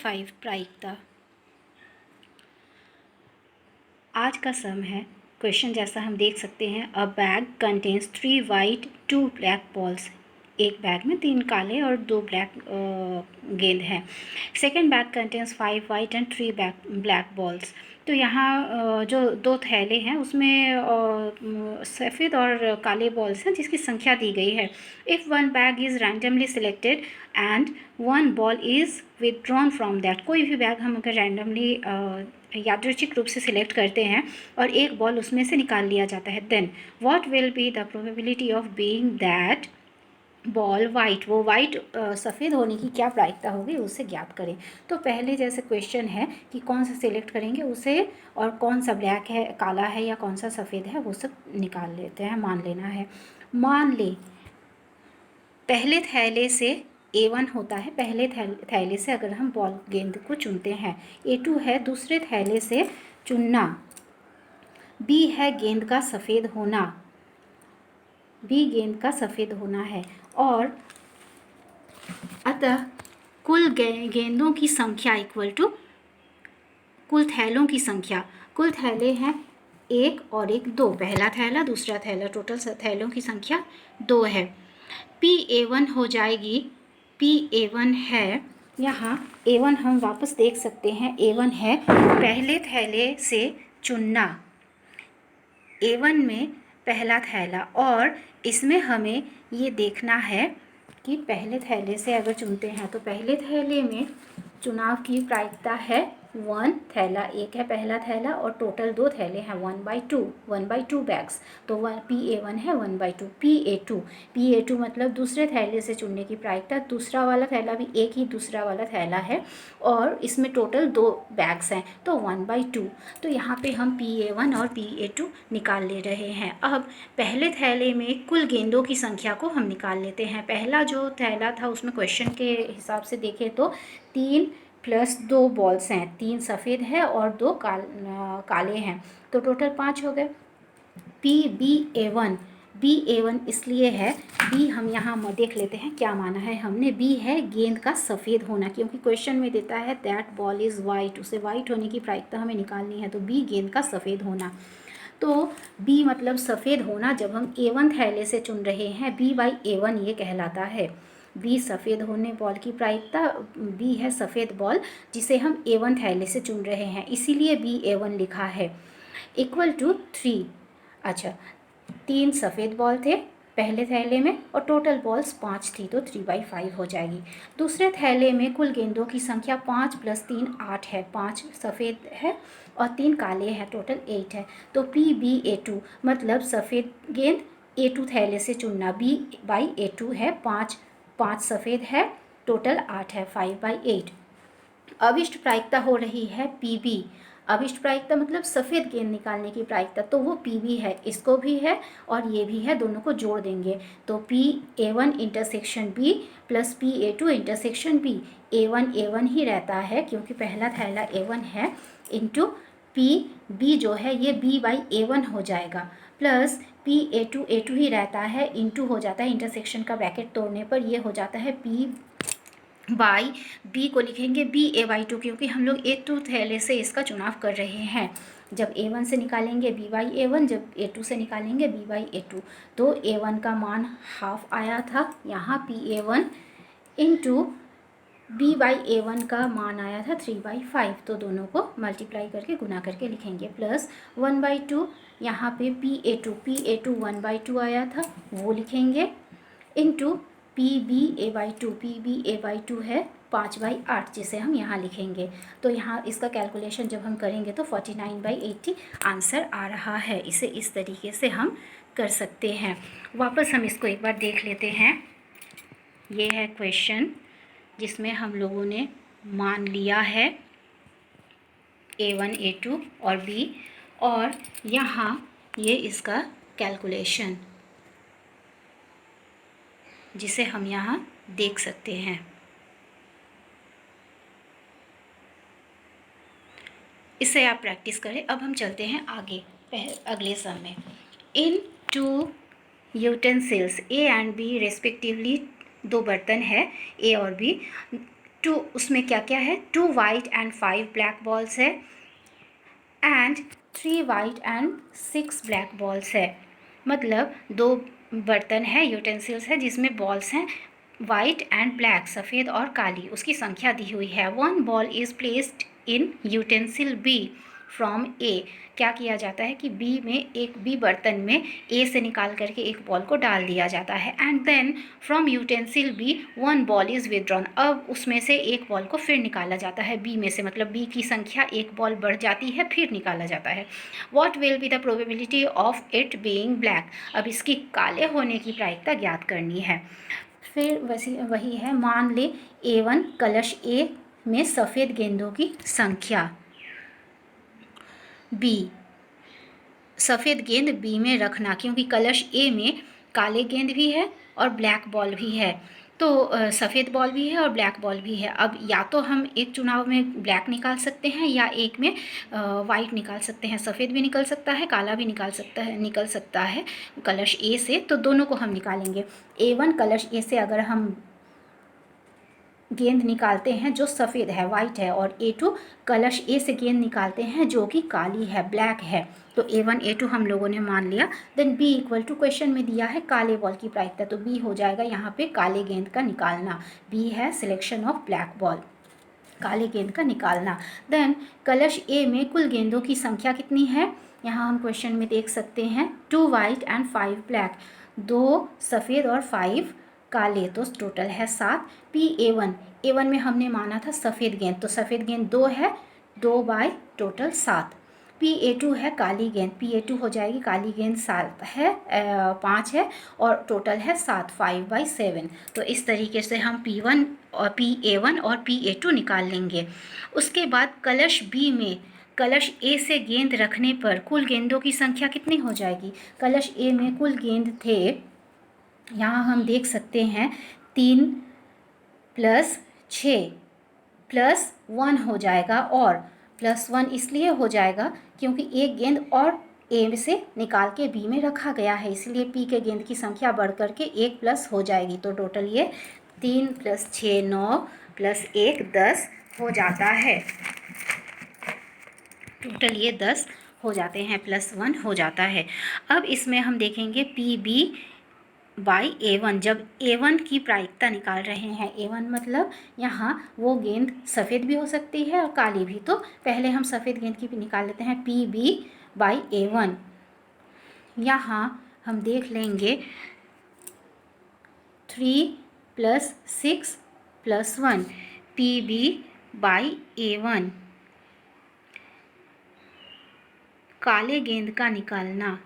5 प्रायिकता। आज का सम है क्वेश्चन जैसा हम देख सकते हैं। अ bag contains 3 white 2 black balls. एक बैग में 3 काले और 2 ब्लैक गेंद हैं। Second bag contains 5 white and 3 black balls. तो यहाँ जो 2 थैले हैं उसमें सफ़ेद और काले बॉल्स हैं जिसकी संख्या दी गई है। If one bag is randomly selected and one ball is withdrawn from that. कोई भी बैग हम अगर रैंडमली यादृच्छिक रूप से सिलेक्ट करते हैं और एक बॉल उसमें से निकाल लिया जाता है, then what will be the probability of being that ball white. वो वाइट सफ़ेद होने की क्या प्रायिकता होगी उसे ज्ञात करें। तो पहले जैसे क्वेश्चन है कि कौन सा सिलेक्ट करेंगे उसे, और कौन सा ब्लैक है, काला है या कौन सा सफ़ेद है, वो सब निकाल लेते हैं, मान लेना है। मान ले पहले थैले से A1 होता है। पहले थैले से अगर हम बॉल गेंद को चुनते हैं, A2 है दूसरे थैले से चुनना, B है गेंद का सफ़ेद होना, B गेंद का सफ़ेद होना है। और अतः कुल गेंदों की संख्या इक्वल टू कुल थैलों की संख्या। कुल थैले हैं 1 और 1 2, पहला थैला दूसरा थैला, टोटल थैलों की संख्या 2 है। PA1 हो जाएगी, PA1 है यहाँ A1 हम वापस देख सकते हैं। A1 है पहले थैले से चुनना, A1 में पहला थैला, और इसमें हमें ये देखना है कि पहले थैले से अगर चुनते हैं तो पहले थैले में चुनाव की प्रायिकता है 1, थैला 1 है पहला थैला, और टोटल 2 थैले हैं 1/2 बैग्स। तो PA1 है 1/2। PA2 मतलब दूसरे थैले से चुनने की प्रायिकता, दूसरा वाला थैला भी एक ही दूसरा वाला थैला है और इसमें टोटल 2 बैग्स हैं तो 1/2। तो यहाँ पे हम PA1 और PA2 निकाल ले रहे हैं। अब पहले थैले में कुल गेंदों की संख्या को हम निकाल लेते हैं। पहला जो थैला था उसमें क्वेश्चन के हिसाब से देखें तो 3 + 2 बॉल्स हैं, 3 सफ़ेद है और 2 काले हैं, तो टोटल 5 हो गए। BA1 इसलिए है, B हम यहाँ देख लेते हैं क्या माना है हमने। B है गेंद का सफ़ेद होना, क्योंकि क्वेश्चन में देता है दैट बॉल इज़ वाइट, उसे वाइट होने की प्रायिकता हमें निकालनी है, तो B गेंद का सफ़ेद होना। तो B मतलब सफ़ेद होना जब हम A1 थैले से चुन रहे हैं, B/A1 ये कहलाता है। B सफ़ेद होने बॉल की प्रायिकता, B है सफ़ेद बॉल जिसे हम A1 थैले से चुन रहे हैं, इसीलिए BA1 लिखा है, इक्वल टू 3। अच्छा, 3 सफ़ेद बॉल थे पहले थैले में और टोटल बॉल्स 5 थी, तो 3/5 हो जाएगी। दूसरे थैले में कुल गेंदों की संख्या 5 + 3 8 है, 5 सफ़ेद है और 3 काले हैं, टोटल 8 है। तो PBA2 मतलब सफ़ेद गेंद A2 थैले से चुनना, B/A2 है, 5 सफ़ेद है, टोटल 8 है, 5/8। अविष्ट प्रायिकता हो रही है PB। अविष्ट प्रायिकता मतलब सफ़ेद गेंद निकालने की प्रायिकता, तो वो PB है, इसको भी है और ये भी है, दोनों को जोड़ देंगे तो PA1 intersection B + PA2 intersection B। A1 ही रहता है क्योंकि पहला थैला A1 है, इंटू PB जो है ये B/A1 हो जाएगा, प्लस PA2 ही रहता है, इंटू हो जाता है, इंटरसेक्शन का ब्रैकेट तोड़ने पर ये हो जाता है P/B को लिखेंगे BA/2, क्योंकि हम लोग A2 थैले से इसका चुनाव कर रहे हैं। जब A1 से निकालेंगे B/A1, जब A2 से निकालेंगे B/A2। तो A1 का मान हाफ आया था यहाँ, PA1 इंटू B/A1 का मान आया था 3/5, तो दोनों को मल्टीप्लाई करके गुना करके लिखेंगे, प्लस 1/2 यहाँ पे PA2 1/2 आया था वो लिखेंगे, इंटू PBA/2 है 5/8 जिसे हम यहाँ लिखेंगे। तो यहाँ इसका कैलकुलेशन जब हम करेंगे तो 49/80 आंसर आ रहा है। इसे इस तरीके से हम कर सकते हैं। वापस हम इसको एक बार देख लेते हैं। ये है क्वेश्चन जिसमें हम लोगों ने मान लिया है A1 A2 और B, और यहाँ ये इसका कैलकुलेशन जिसे हम यहाँ देख सकते हैं। इसे आप प्रैक्टिस करें। अब हम चलते हैं आगे अगले सम में। इन 2 utensils A and B respectively, 2 बर्तन है A और B, टू, उसमें क्या क्या है, 2 वाइट एंड 5 ब्लैक बॉल्स है and 3 white and 6 black balls है। मतलब 2 बर्तन है, यूटेंसिल्स है जिसमें बॉल्स हैं वाइट एंड ब्लैक, सफ़ेद और काली। उसकी संख्या दी हुई है। 1 ball is placed in utensil B from A. क्या किया जाता है कि बी में, एक बी बर्तन में ए से निकाल करके एक बॉल को डाल दिया जाता है and then from utensil B 1 ball is withdrawn. अब उसमें से एक बॉल को फिर निकाला जाता है बी में से, मतलब बी की संख्या एक बॉल बढ़ जाती है, फिर निकाला जाता है। What will be the probability of it being black. अब इसकी काले होने की प्रायिकता ज्ञात करनी है। फिर वही है, मान ले A1 कलश ए में सफ़ेद गेंदों की संख्या, बी सफ़ेद गेंद बी में रखना, क्योंकि कलश ए में काले गेंद भी है और ब्लैक बॉल भी है, तो सफ़ेद बॉल भी है और ब्लैक बॉल भी है। अब या तो हम एक चुनाव में ब्लैक निकाल सकते हैं या एक में वाइट निकाल सकते हैं। सफ़ेद भी निकल सकता है, काला भी निकल सकता है कलश ए से, तो दोनों को हम निकालेंगे। A1 कलश ए से अगर हम गेंद निकालते हैं जो सफ़ेद है, वाइट है, और A2 कलश ए से गेंद निकालते हैं जो कि काली है, ब्लैक है, तो A1 A2 हम लोगों ने मान लिया। देन B इक्वल टू, क्वेश्चन में दिया है काले बॉल की प्रायिकता, तो B हो जाएगा यहाँ पे काले गेंद का निकालना। B है सिलेक्शन ऑफ ब्लैक बॉल, काले गेंद का निकालना। देन कलश ए में कुल गेंदों की संख्या कितनी है, यहाँ हम क्वेश्चन में देख सकते हैं 2 वाइट एंड 5 ब्लैक, 2 सफ़ेद और 5 काले, तो टोटल है 7। A1 में हमने माना था सफ़ेद गेंद, तो सफ़ेद गेंद 2 है, 2 बाय टोटल 7। A2 है काली गेंद, A2 हो जाएगी काली गेंद 7 है, 5 है और टोटल है 7, 5/7। तो इस तरीके से हम P1 और A1 और A2 निकाल लेंगे। उसके बाद कलश बी में कलश ए से गेंद रखने पर कुल गेंदों की संख्या कितनी हो जाएगी। कलश ए में कुल गेंद थे, यहाँ हम देख सकते हैं 3 + 6 + 1 हो जाएगा, और +1 इसलिए हो जाएगा क्योंकि एक गेंद और ए से निकाल के बी में रखा गया है, इसलिए पी के गेंद की संख्या बढ़ करके 1 प्लस हो जाएगी। तो टोटल ये 3 + 6 9 + 1 10 हो जाता है। टोटल ये 10 हो जाते हैं, +1 हो जाता है। अब इसमें हम देखेंगे PB/A1, जब A1 की प्रायिकता निकाल रहे हैं। A1 मतलब यहाँ वो गेंद सफ़ेद भी हो सकती है और काली भी, तो पहले हम सफ़ेद गेंद की भी निकाल लेते हैं। PB/A1 यहाँ हम देख लेंगे 3 + 6 + 1, PB/A1 काले गेंद का निकालना।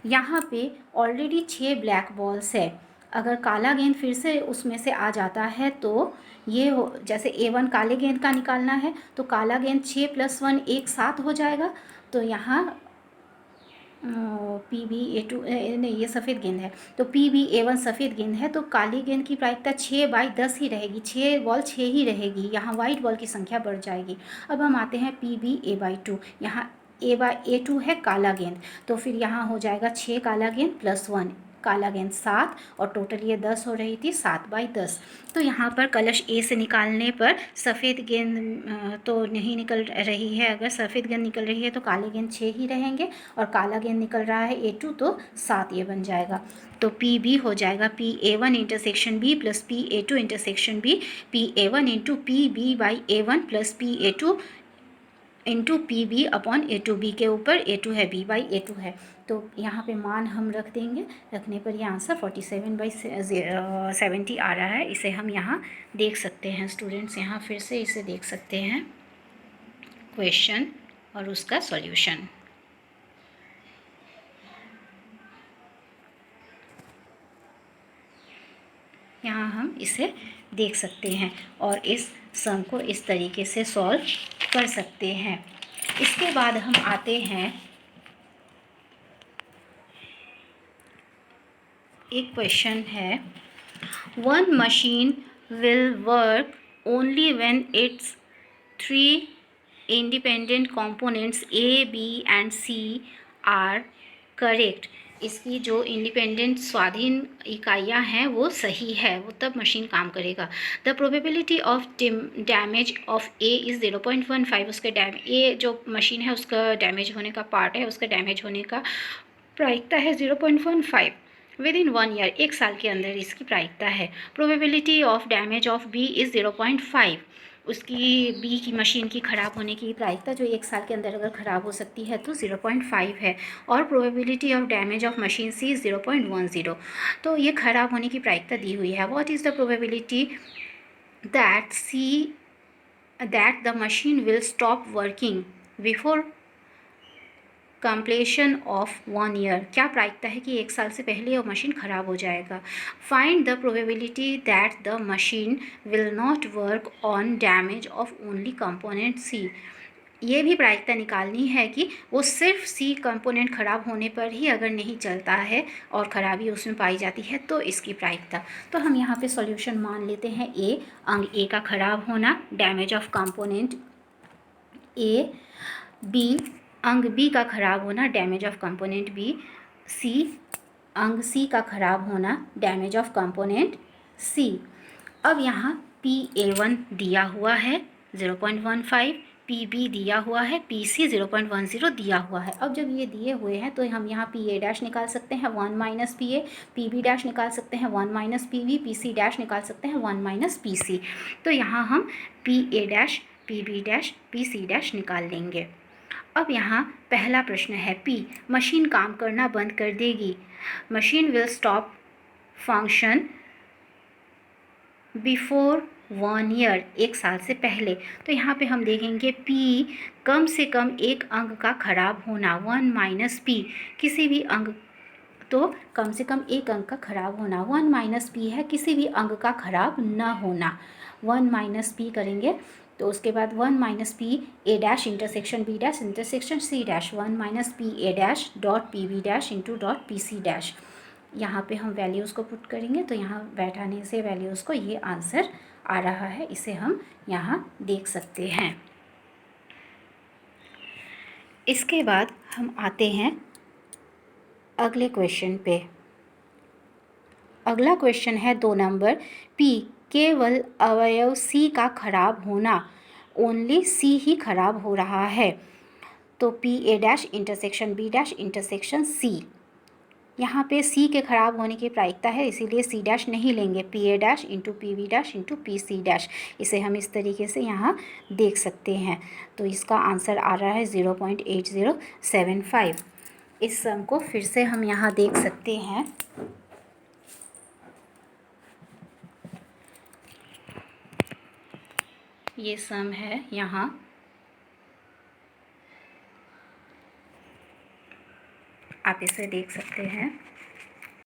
यहाँ पे ऑलरेडी 6 ब्लैक बॉल्स है, अगर काला गेंद फिर से उसमें से आ जाता है तो ये हो, जैसे A1 काले गेंद का निकालना है तो काला गेंद 6 + 1 एक साथ हो जाएगा, तो यहाँ PB/A2 नहीं, ये सफ़ेद गेंद है, तो PB/A1 सफ़ेद गेंद है, तो काली गेंद की प्रायिकता 6/10 ही रहेगी, 6 बॉल 6 ही रहेगी, यहाँ वाइट बॉल की संख्या बढ़ जाएगी। अब हम आते हैं PB/A2, यहाँ A/A2 है काला गेंद, तो फिर यहाँ हो जाएगा 6 काला गेंद +1, काला गेंद 7, और टोटल ये 10 हो रही थी, 7/10। तो यहाँ पर कलश ए से निकालने पर सफ़ेद गेंद तो नहीं निकल रही है, अगर सफ़ेद गेंद निकल रही है तो काले गेंद 6 ही रहेंगे, और काला गेंद निकल रहा है A2 तो 7 ये बन जाएगा। तो PB हो जाएगा PA1 intersection B + PA2 intersection B, PA1 × PB/A1 + PA2 × PB/A2, B के ऊपर A2 है, B/A2 है, तो यहाँ पे मान हम रख देंगे। रखने पर ये आंसर 47/70 आ रहा है। इसे हम यहाँ देख सकते हैं स्टूडेंट्स, यहाँ फिर से इसे देख सकते हैं क्वेश्चन और उसका सॉल्यूशन। यहाँ हम इसे देख सकते हैं और इस सम को इस तरीके से सॉल्व कर सकते हैं। इसके बाद हम आते हैं, एक क्वेश्चन है, 1 machine will work only when its 3 independent components A, B and C are correct. इसकी जो इंडिपेंडेंट स्वाधीन इकाइयाँ हैं वो सही है, वो तब मशीन काम करेगा। The probability of damage of A is 0.15। उसके ए जो मशीन है उसका डैमेज होने का पार्ट है, उसका डैमेज होने का प्रायिकता है 0.15 विद इन 1 ईयर, 1 साल के अंदर इसकी प्रायिकता है। Probability of damage of B is 0.5। उसकी बी की मशीन की ख़राब होने की प्रायिकता जो 1 साल के अंदर अगर ख़राब हो सकती है तो 0.5 है। और probability of damage of machine C is 0.10। तो ये ख़राब होने की प्रायिकता दी हुई है। What is the probability that the machine will stop working before completion of 1 year? क्या प्रायिकता है कि 1 साल से पहले वो मशीन ख़राब हो जाएगा। Find the probability that the machine will not work on damage of only component C. ये भी प्रायिकता निकालनी है कि वो सिर्फ सी कंपोनेंट ख़राब होने पर ही अगर नहीं चलता है और ख़राबी उसमें पाई जाती है तो इसकी प्रायिकता। तो हम यहाँ पे सॉल्यूशन मान लेते हैं ए, अंग ए का ख़राब होना, damage of component A. B, अंग बी का ख़राब होना, damage of component B. C, अंग सी का ख़राब होना, डैमेज ऑफ कंपोनेंट सी। अब यहाँ PA1 दिया हुआ है 0.15, PB दिया हुआ है, PC 0.10 दिया हुआ है। अब जब ये दिए हुए हैं तो हम यहाँ PA डैश निकाल सकते हैं 1 माइनस PA, PB डैश निकाल सकते हैं 1 माइनस PB, PC डैश निकाल सकते हैं 1 माइनस PC। तो यहाँ हम PA dash, PB dash, PC dash निकाल लेंगे। अब यहाँ पहला प्रश्न है P, मशीन काम करना बंद कर देगी। Machine will stop function before 1 year, 1 साल से पहले। तो यहाँ पे हम देखेंगे P, कम से कम एक अंग का खराब होना 1 माइनस P, किसी भी अंग, तो कम से कम एक अंग का खराब होना 1 माइनस P है, किसी भी अंग का खराब ना होना 1 माइनस P करेंगे। तो उसके बाद 1 minus P A dash intersection B dash intersection C dash 1 minus P A dash dot PB dash into dot PC dash. यहाँ पे हम वैल्यूज़ को पुट करेंगे तो यहाँ बैठाने से वैल्यूज़ को ये आंसर आ रहा है, इसे हम यहाँ देख सकते हैं। इसके बाद हम आते हैं अगले क्वेश्चन पे। अगला क्वेश्चन है 2 नंबर, P, केवल अवयव C का खराब होना, ओनली C ही खराब हो रहा है। तो PA dash intersection B dash intersection C, यहाँ पे C के ख़राब होने की प्रायिकता है इसीलिए C डैश नहीं लेंगे, PA dash into PB dash into PC dash. इसे हम इस तरीके से यहाँ देख सकते हैं। तो इसका आंसर आ रहा है 0.8075। इस सम को फिर से हम यहाँ देख सकते हैं। ये सम है यहाँ, आप इसे देख सकते हैं।